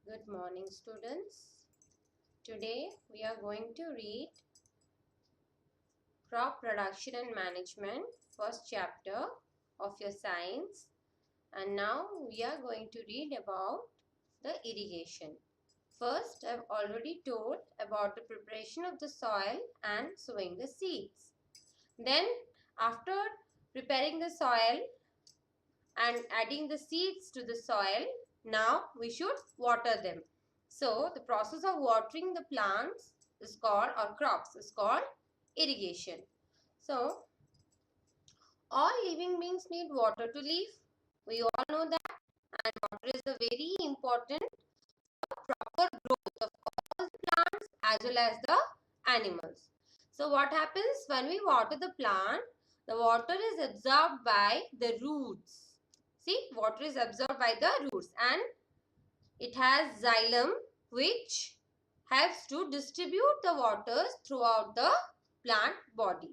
Good morning, students. Today we are going to read Crop Production and Management, first chapter of your science. And now we are going to read about the irrigation. First, I've already told about the preparation of the soil and sowing the seeds. Then, after preparing the soil and adding the seeds to the soil, now we should water them. So the process of watering the plants is called, or crops is called, irrigation. So all living beings need water to live. We all know that, and water is a very important proper growth of all the plants as well as the animals. So what happens when we water the plant? The water is absorbed by the roots. See, water is absorbed by the roots and it has xylem which helps to distribute the waters throughout the plant body.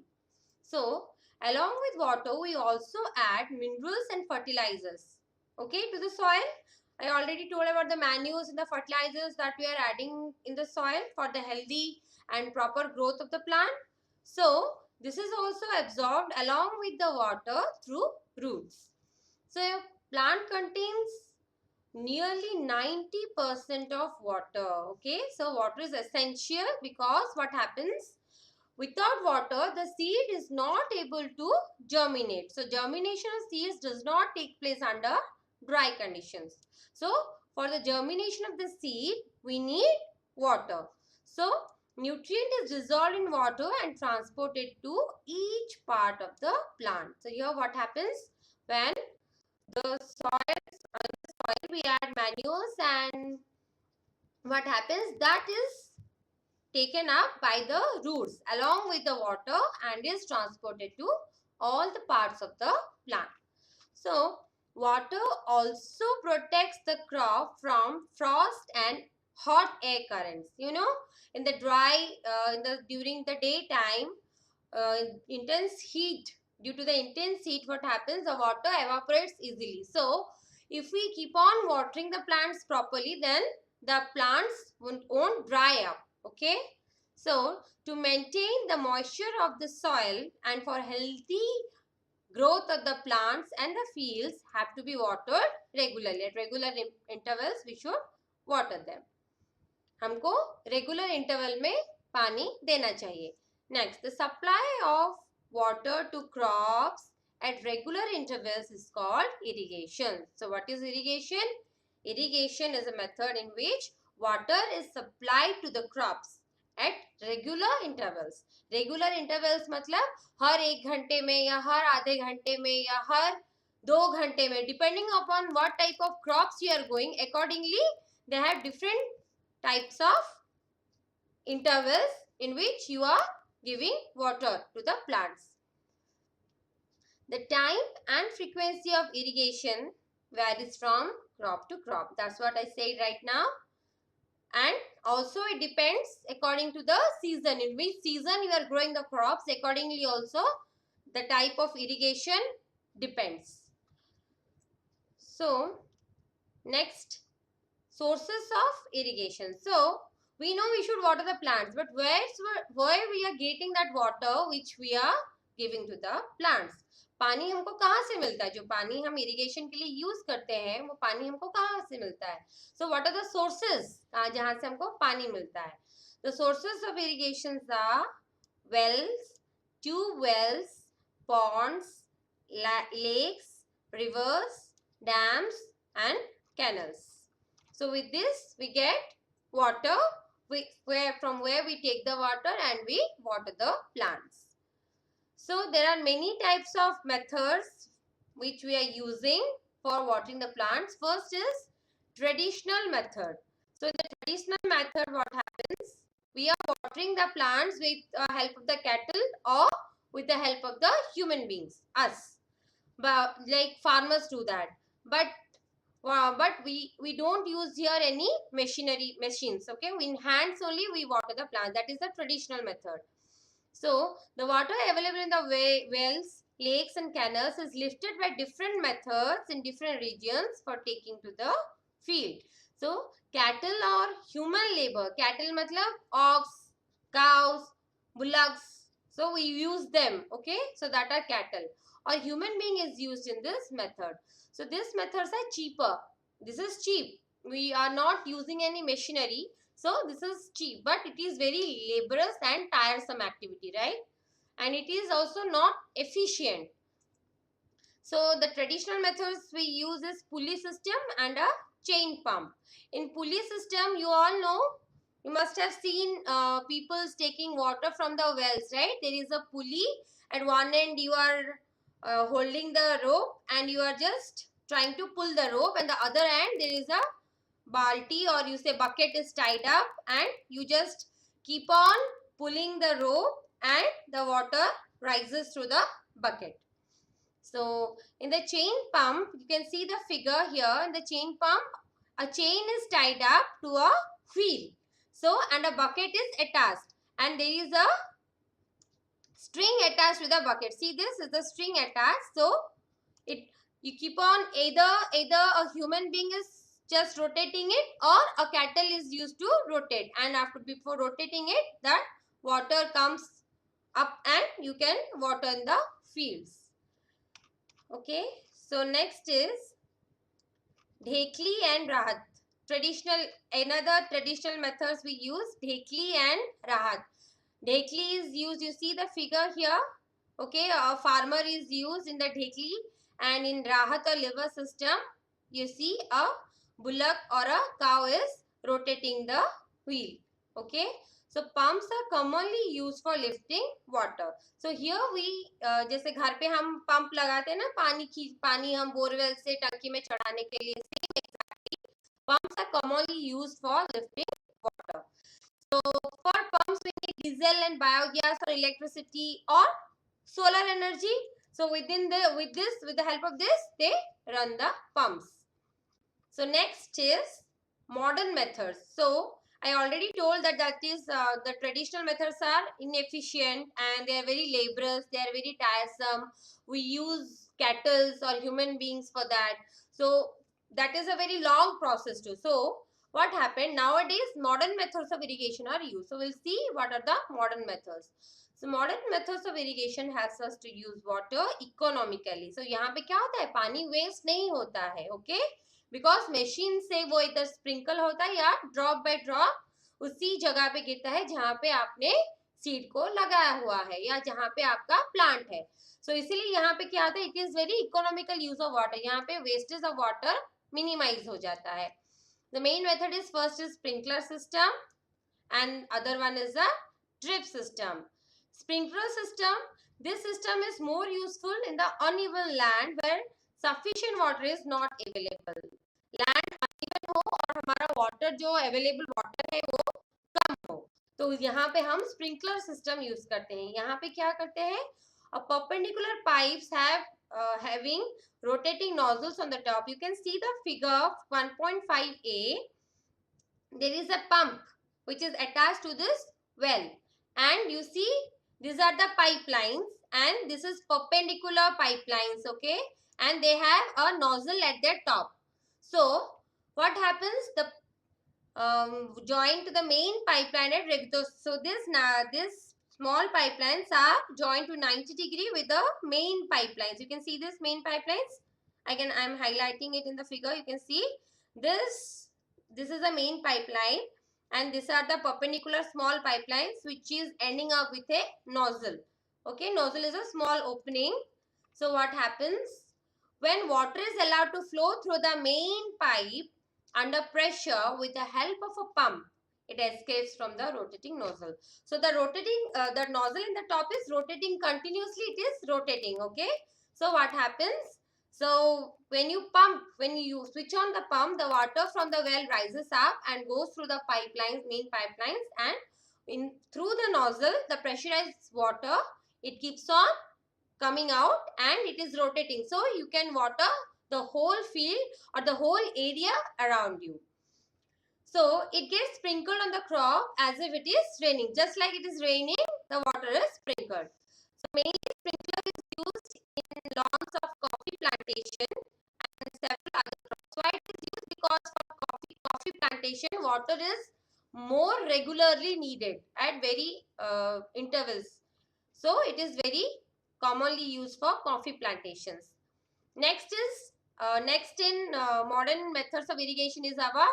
So, along with water, we also add minerals and fertilizers, okay, to the soil. I already told about the manures and the fertilizers that we are adding in the soil for the healthy and proper growth of the plant. So, this is also absorbed along with the water through roots. So, your plant contains nearly 90% of water. Okay, so water is essential because what happens? Without water, the seed is not able to germinate. So, germination of seeds does not take place under dry conditions. So, for the germination of the seed, we need water. So, nutrient is dissolved in water and transported to each part of the plant. So, here what happens when the soil we add manures, and what happens, that is taken up by the roots along with the water and is transported to all the parts of the plant. So water also protects the crop from frost and hot air currents. You know, in the during the daytime, intense heat, due to the intense heat, what happens, the water evaporates easily. So if we keep on watering the plants properly, then the plants won't dry up. Okay, so to maintain the moisture of the soil and for healthy growth of the plants and the fields have to be watered regularly. At regular intervals we should water them. हमको regular interval में पानी देना चाहिए. Next, the supply of water to crops at regular intervals is called irrigation. So what is irrigation? Irrigation is a method in which water is supplied to the crops at regular intervals. Regular intervals मतलब हर 1 घंटे में या हर आधे घंटे में या हर 2 घंटे में, depending upon what type of crops you are going, accordingly they have different types of intervals in which you are giving water to the plants. The time and frequency of irrigation varies from crop to crop. That's what I said right now. And also it depends according to the season, in which season you are growing the crops. Accordingly also the type of irrigation depends. So next, sources of irrigation. So we know we should water the plants, but where we are getting that water which we are giving to the plants? पानी हमको कहाँ से मिलता है? जो पानी हम irrigation के लिए यूज करते हैं वो पानी हमको कहाँ से मिलता है? So what are the sources जहाँ से हमको पानी मिलता है? The sources of irrigation are wells, tube wells, ponds, lakes, rivers, dams and canals. So with this we get water, from where we take the water and we water the plants. So there are many types of methods which we are using for watering the plants. First is traditional method. So in the traditional method what happens? We are watering the plants with the help of the cattle or with the help of the human beings, us. But like farmers do that. But we don't use here any machines. Okay, in hands only we water the plant. That is the traditional method. So the water available in the wells, lakes and canals is lifted by different methods in different regions for taking to the field. So cattle or human labor, cattle matlab ox, cows, bullocks. So we use them, okay? So that are cattle. Or human being is used in this method. So these methods are cheaper. This is cheap. We are not using any machinery. So this is cheap, but it is very laborious and tiresome activity, right? And it is also not efficient. So the traditional methods we use is pulley system and a chain pump. In pulley system, you all know, you must have seen people taking water from the wells, right? There is a pulley. At one end you are holding the rope and you are just trying to pull the rope, and the other end there is a balti or you say bucket is tied up, and you just keep on pulling the rope and the water rises through the bucket. So in the chain pump, you can see the figure here. In the chain pump, a chain is tied up to a wheel. So, and a bucket is attached, and there is a string attached to the bucket. See, this is the string attached. So it, you keep on, either a human being is just rotating it, or a cattle is used to rotate, and after before rotating it, that water comes up and you can water in the fields. Okay, so next is Dhekli and Rahat. Another traditional methods we use, Dhekli and Rahat. Dhekli is used, you see the figure here. Okay, a farmer is used in the Dhekli, and in Rahat or liver system, you see a bullock or a cow is rotating the wheel. Okay, so pumps are commonly used for lifting water. So here we जैसे घर पे हम pump लगाते हैं ना, पानी हम borewell से टंकी में चढ़ाने के लिए, same exactly pumps are commonly used for lifting water. So for pumps we need diesel and biogas or electricity or solar energy. So with the help of this they run the pumps. So next is modern methods. So I already told that is the traditional methods are inefficient and they are very laborious, they are very tiresome. We use cattle or human beings for that. So that is a very long process too. So what happened nowadays, modern methods of irrigation are used. So we'll see what are the modern methods. So modern methods of irrigation helps us to use water economically. So यहाँ पे क्या होता है, पानी waste नहीं होता है, okay? Because machine से वो इधर स्प्रिंकल होता है या ड्रॉप बाय ड्रॉप उसी जगह पे गिरता है जहां पे आपने सीड को लगाया हुआ है या जहां पे आपका प्लांट है. सो इसीलिए यहाँ पे क्या होता है, it is very economical use of water. यहाँ पे वेस्टेज ऑफ वाटर मिनिमाइज हो जाता है. The main method is first is sprinkler system and other one is a drip system. Sprinkler system, this system is more useful in the uneven land where sufficient water is not available. Land uneven हो और हमारा water जो available water है वो कम हो, तो यहाँ पे हम स्प्रिंकलर सिस्टम यूज करते हैं. यहाँ पे क्या करते हैं, a perpendicular pipes having rotating nozzles on the top. You can see the figure 1.5a. There is a pump which is attached to this well, and you see these are the pipelines and this is perpendicular pipelines, okay, and they have a nozzle at their top. So what happens, the joined to the main pipeline at regular. So this small pipelines are joined to 90-degree with the main pipelines. You can see this main pipelines. I'm highlighting it in the figure. You can see this is the main pipeline, and these are the perpendicular small pipelines which is ending up with a nozzle. Okay, nozzle is a small opening. So what happens, when water is allowed to flow through the main pipe under pressure with the help of a pump, it escapes from the rotating nozzle. So the nozzle in the top is rotating continuously. It is rotating. Okay. So what happens? So when you switch on the pump, the water from the well rises up and goes through the main pipelines, and through the nozzle, the pressurized water, it keeps on coming out and it is rotating. So you can water the whole field or the whole area around you. So it gets sprinkled on the crop as if it is raining. Just like it is raining, the water is sprinkled. So mainly sprinkler is used in lawns of coffee plantation and several other crops. Why it is used? Because for coffee water is more regularly needed at very intervals. So it is very commonly used for coffee plantations. Next in modern methods of irrigation is our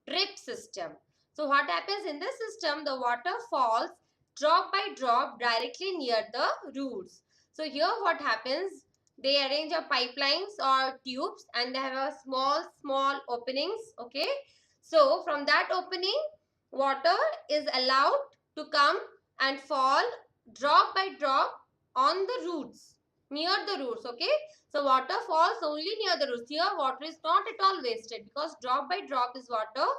drip system. So what happens in this system, the water falls drop by drop directly near the roots. So here what happens, they arrange a pipelines or tubes and they have a small openings. Okay, so from that opening water is allowed to come and fall drop by drop on the roots, near the roots. Okay, so water falls only near the roots. Here water is not at all wasted because drop by drop is water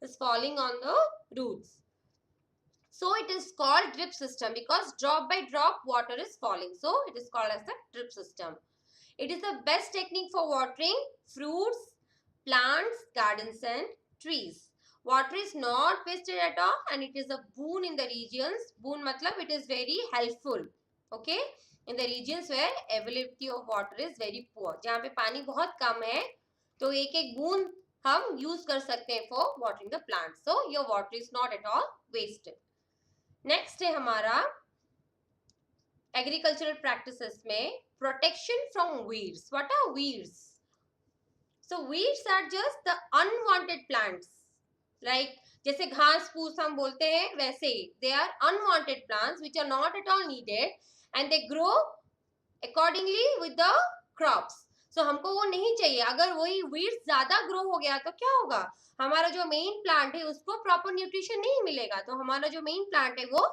is falling on the roots. So it is called drip system because drop by drop water is falling. So it is called as the drip system. It is the best technique for watering fruits, plants, gardens and trees. Water is not wasted at all and it is a boon in the regions. Boon matlab it is very helpful. Okay, in the regions where availability of water is very poor. जहाँ पे पानी बहुत कम है तो एक एक बूंद हम यूज कर सकते हैं for watering the plants. So your water is not at all wasted. Next है हमारा agricultural practices में protection from weeds. What are weeds? So weeds are just the unwanted plants. Like जैसे घास फूस हम बोलते हैं वैसे ही they are unwanted plants which are not at all needed and they grow accordingly with the crops. So हमको वो नहीं चाहिए. अगर वही weeds ज्यादा grow हो गया तो क्या होगा, हमारा जो मेन प्लांट है उसको प्रॉपर न्यूट्रिशन नहीं मिलेगा. तो हमारा जो मेन प्लांट है वो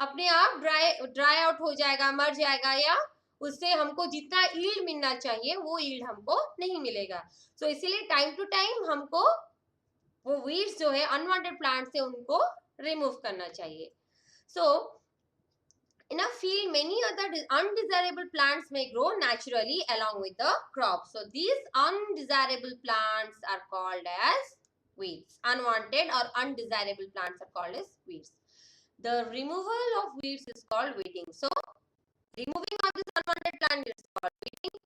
अपने आप ड्राई आउट हो जाएगा, मर जाएगा या उससे हमको जितना ईल्ड मिलना चाहिए वो ईल्ड हमको नहीं मिलेगा. सो इसीलिए टाइम टू टाइम हमको वो वीड्स जो है अनवांटेड प्लांट से उनको रिमूव करना चाहिए. सो in a field many other undesirable plants may grow naturally along with the crop. So these undesirable plants are called as weeds. Unwanted or undesirable plants are called as weeds. The removal of weeds is called weeding. So removing of this unwanted plant is called weeding.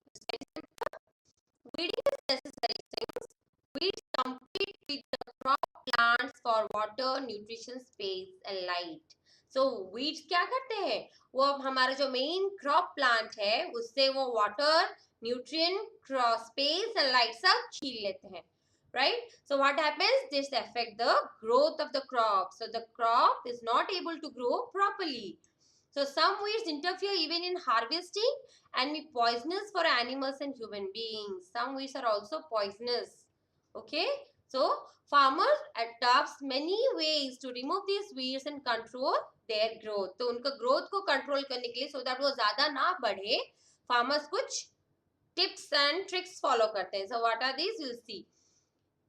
Weeding is necessary since weeds compete with the crop plants for water, nutrition, space and light. So weeds क्या करते हैं, वो हमारा जो main crop plant है उससे वो water, nutrient, space and light सब छीन लेते हैं. Right? So what happens? This affect the growth of the crop. So the crop is not able to grow properly. So some weeds interfere even in harvesting and be poisonous for animals and human beings. Some weeds are also poisonous. Okay? So farmers adopts many ways to remove these weeds and control their growth. तो उनका growth को control करने के लिए so that वो ज़्यादा ना बढ़े, farmers कुछ tips and tricks follow करते हैं. So what are these? You'll see.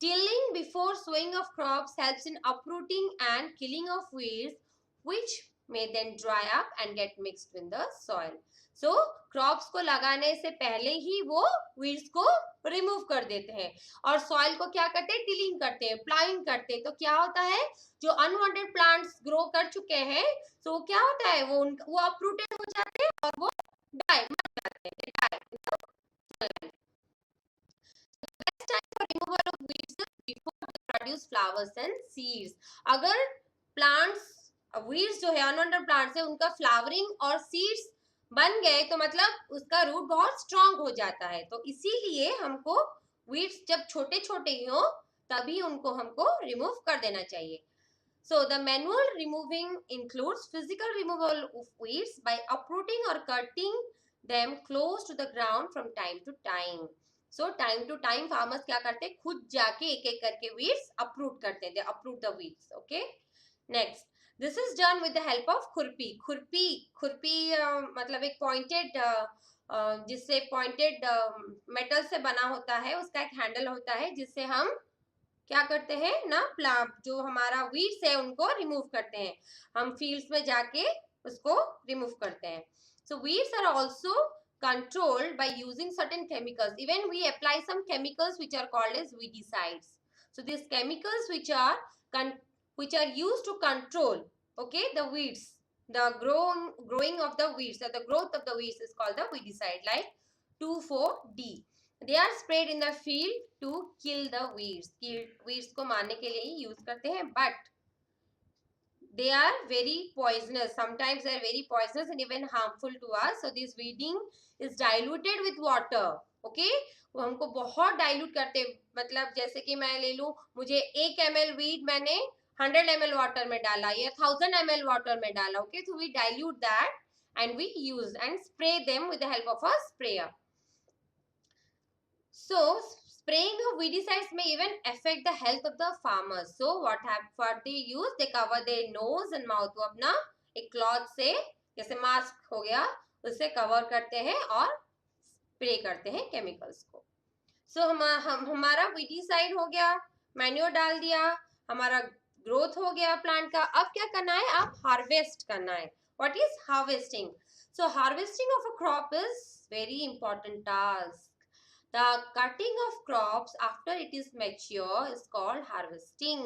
Tilling before sowing of crops helps in uprooting and killing of weeds, which may then dry up and get mixed in the soil. So crops को लगाने से पहले ही वो weeds को remove कर देते हैं और soil को क्या करते हैं, tilling करते हैं, plowing करते हैं. तो क्या होता है, जो unwanted plants grow कर चुके हैं तो क्या होता है, वो uprooted हो जाते हैं और वो die मर जाते हैं, die in the soil. Time for removal of weeds is before they produce flowers and seeds. अगर plants weeds जो है unwanted plants है उनका flowering और seeds बन गए तो मतलब उसका रूट बहुत स्ट्रांग हो जाता है. तो इसीलिए हमको weeds जब छोटे छोटे ही हो तभी उनको हमको रिमूव कर देना चाहिए. So the manual removing includes physical removal of weeds by uprooting or cutting them close to the ground from time to time. So time to time farmers क्या करते हैं, खुद जाके एक एक करके weeds uproot करते हैं. They uproot the weeds. Okay. Next, this is done with the help of खुरपी. खुरपी मतलब एक pointed जिससे pointed metal से बना होता है, उसका एक handle होता है जिससे हम क्या करते हैं ना, जो हमारा weeds है उनको remove करते हैं. हम fields में जाके उसको remove करते हैं. So weeds are also controlled by using certain chemicals. Even we apply some chemicals which are called as weedicides. So these chemicals which are used to control, okay, the weeds, the growing of the weeds, or the growth of the weeds is called the weedicide, like 2,4-D. They are spread in the field to kill the weeds, weeds को मारने के लिए ही use करते हैं, but they are very poisonous, sometimes they are very poisonous and even harmful to us. So this weeding is diluted with water. Okay, वो हमको बहुत डाइल्यूट करते, मतलब जैसे कि मैं ले लूं, मुझे 1 ml वीड मैंने 100 ml वाटर में डाला या 1000 ml वाटर में डाला. Okay, so we dilute that and we use and spray them with the help of a sprayer. So spraying of weedicides may even affect the health of the farmers. So what they use, they cover their nose and mouth. वो अपना एक cloth से, जैसे mask हो गया, उससे cover करते हैं और स्प्रे करते हैं केमिकल्स को. सो हमारा वीडिसाइड हो गया, मैन्योर डाल दिया, हमारा ग्रोथ हो गया प्लांट का. अब क्या करना है, आप हार्वेस्ट करना है. What is harvesting? So harvesting of a crop is very important task. The cutting of crops after it is mature is called harvesting.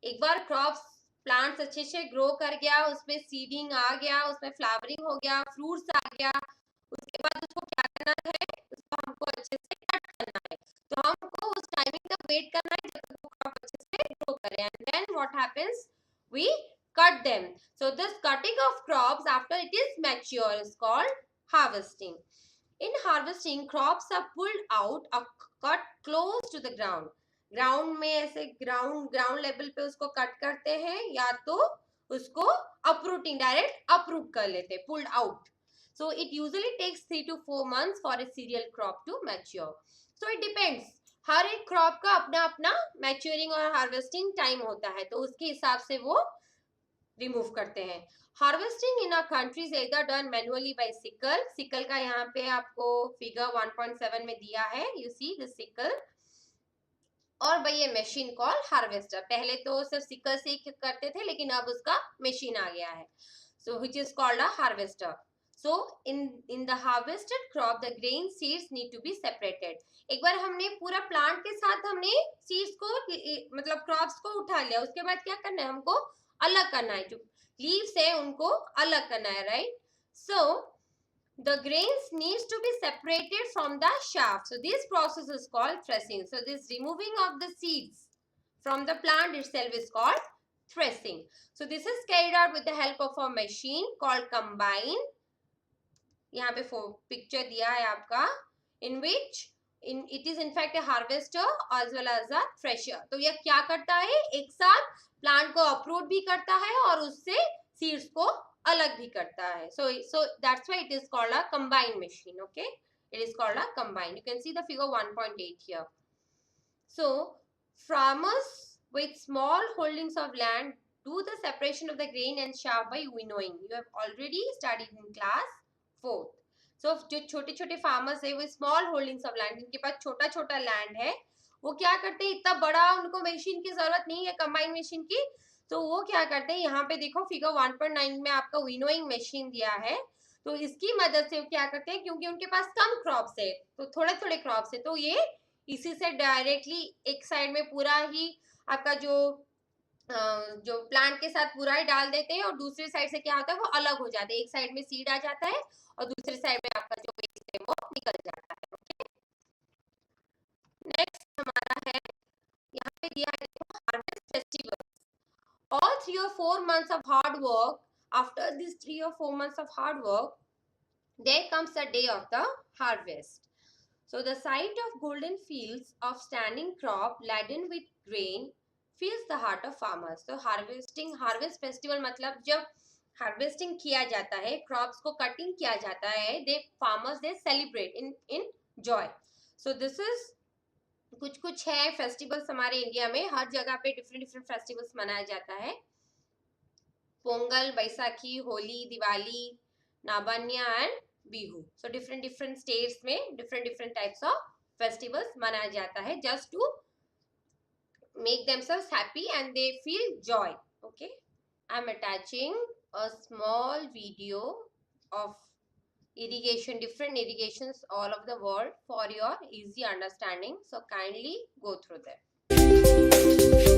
एक बार क्रॉप्स प्लांट्स अच्छे से ग्रो कर गया, उसमें सीडिंग आ गया, उसमें फ्लावरिंग हो गया, फ्रूट्स आ गया, उसके बाद उसको क्या करना है, उसको हमको अच्छे से कट करना है. तो हमको उस टाइमिंग तक वेट करना है जब तक वो क्रॉप अच्छे से ग्रो करे. And then what happens, we cut them. So this cutting of crops after it is mature is called harvesting. In harvesting, crops are pulled out or cut close to the ground. Ground में ऐसे ground level पे उसको cut करते हैं, या तो उसको uprooting, direct uproot कर लेते हैं, pulled out. So it usually takes 3 to 4 months for a cereal crop to mature. So it depends, हर एक क्रॉप का अपना अपना मैच्योरिंग और हार्वेस्टिंग टाइम होता है, तो उसके हिसाब से वो रिमूव करते हैं. Harvesting in our country is either done manually by sickle. Sickle का यहाँ पे आपको फिगर 1.7 में दिया है, यू सी द सिकल, और भाई ये मशीन कॉल हार्वेस्टर. पहले तो सिर्फ सिकल से ही करते थे, लेकिन अब उसका मशीन आ गया है, so which is called a harvester. So in the harvested crop the grain seeds need to be separated. एक बार हमने पूरा प्लांट के साथ हमने सीड्स को, मतलब क्रॉप्स को उठा लिया, उसके बाद क्या करना है, हमको अलग करना है. जो लीव्स है उनको अलग करना है, right. So the grains needs to be separated from the shaft. So this process is called threshing. So this removing of the seeds from the plant itself is called threshing. So this is carried out with the help of a machine called combine. यहाँ पे picture दिया है आपका, in which it is in fact a harvester as well as a thresher. तो यह क्या करता है, एक साथ प्लांट को अप्रूट भी करता है और उससे सीड्स को अलग भी करता है. So that's why it is called a combine machine. Okay, it is called a combine. You can see the figure 1.8 here. So farmers with small holdings of land do the separation of the grain and chaff by winnowing. You have already studied in class 4th. So जो छोटे छोटे farmers है, वो small holdings of land, जिनके पास छोटा छोटा land है, वो क्या करते हैं, इतना बड़ा उनको मशीन की जरूरत नहीं है, कंबाइन मशीन की, तो वो क्या करते हैं, यहाँ पे देखो फिगर 1.9 में आपका विनोइंग मशीन दिया है. तो इसकी मदद से क्या करते हैं, क्योंकि उनके पास कम क्रॉप्स है, तो थोड़े थोड़े क्रॉप्स है, तो ये इसी से डायरेक्टली एक साइड में पूरा ही आपका जो प्लांट के साथ पूरा ही डाल देते हैं, और दूसरी साइड से क्या होता है, वो अलग हो जाते हैं. एक साइड में सीड आ जाता है और दूसरी साइड में आपका जो वेस्ट है वो निकल जाता है. ओके, नेक्स्ट हमारा है, यहाँ पे दिया है देखो, harvest festival. All 3 or 4 months of hard work, after these 3 or 4 months of hard work, there comes the day of the harvest. So the sight of golden fields of standing crop laden with grain fills the heart of farmers. So harvest festival मतलब जब harvesting किया जाता है, crops को cutting किया जाता है, farmers celebrate in joy. So this is कुछ है फेस्टिवल्स हमारे इंडिया में, हर जगह पे डिफरेंट फेस्टिवल्स मनाया जाता है. Pongal, Baisakhi, Holi, Diwali, Nabanna and Bihu. So different states में डिफरेंट टाइप्स ऑफ फेस्टिवल्स मनाया जाता है, just to make themselves happy and they feel joy. Okay, I am attaching a small video of irrigation, different irrigations all over the world for your easy understanding. So kindly go through them.